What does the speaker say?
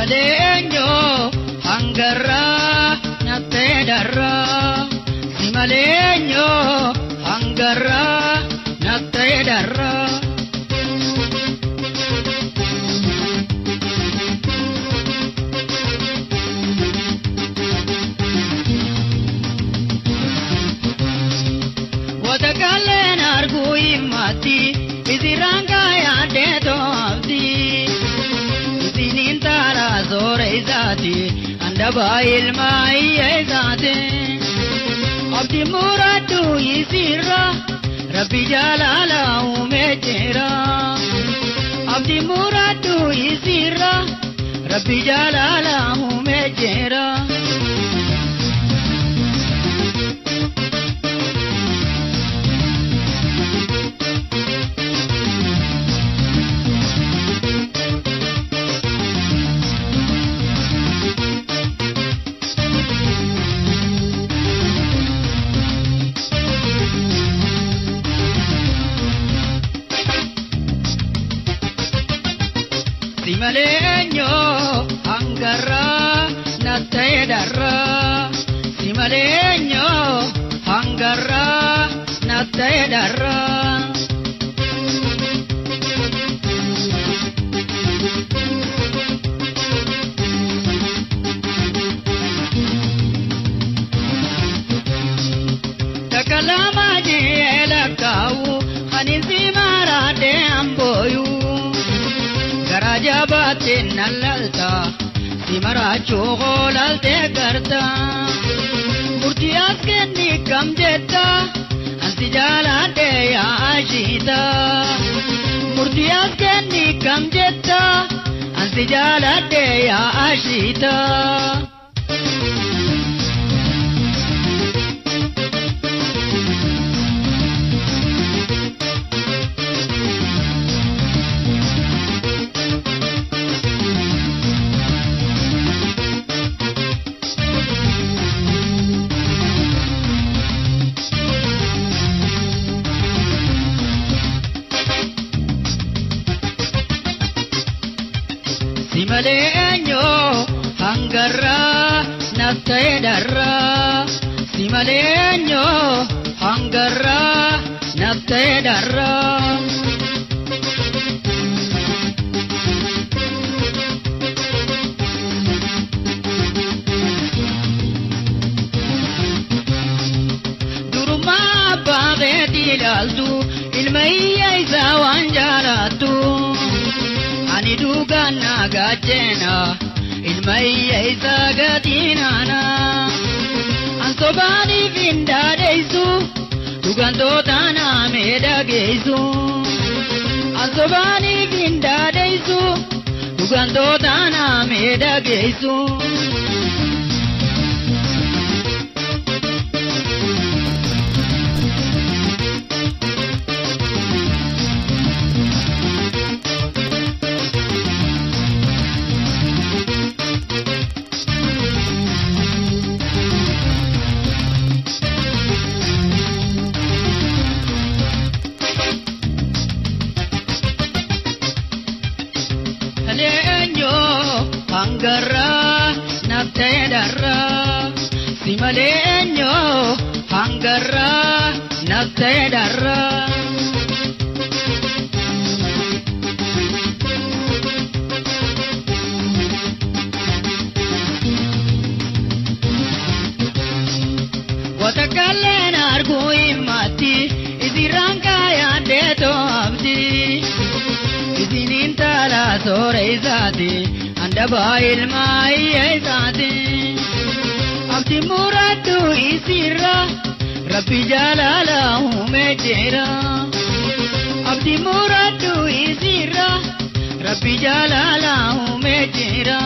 Simalenyo hanggarra natte darra. Simalenyo hanggarra natte darra. Watakaleen arguu himmatti isiranga yaaddeeto abdi. Isiniin taara soora isaati handabaa ilmaa iyya isaati. Abdi muraddu isirra Rabbi jaalala uumee jira. Abdi muraddu isirra Rabbi jaalala uumee jira. Simalenyo hanggarra natte darra. Simalenyo hanggarra natte darra. Takalama jeela kau hanin simarade amboyu. Garaja batin nalalta simarachu golalte karta. Murti askenni kam jetta anti jalade ya ajita. Murti askenni kam jetta anti jalade ya ajita. Simalenyo hanggarra natte darra. Simalenyo hanggarra natte darra. Duruma baadeti ilaaltu ilmayya isa waan jaalatu. Ani duganna gajena ilmayya isa gatinana. Ansobani vinda deisu dugantota na medageisu. Ansobani vinda deisu dugantota na medageisu. Simalenyo hanggarra natte darra. Simalenyo hanggarra natte darra. Watakaleen arguu himmatti isiranga yaaddeeto abdi. Isiniin taala soora isaati handabaa ilmaa iyya isaati. Abdi muraddu isirra Rabbi jaalala uumee jira. Abdi muraddu isirra Rabbi jaalala uumee jira.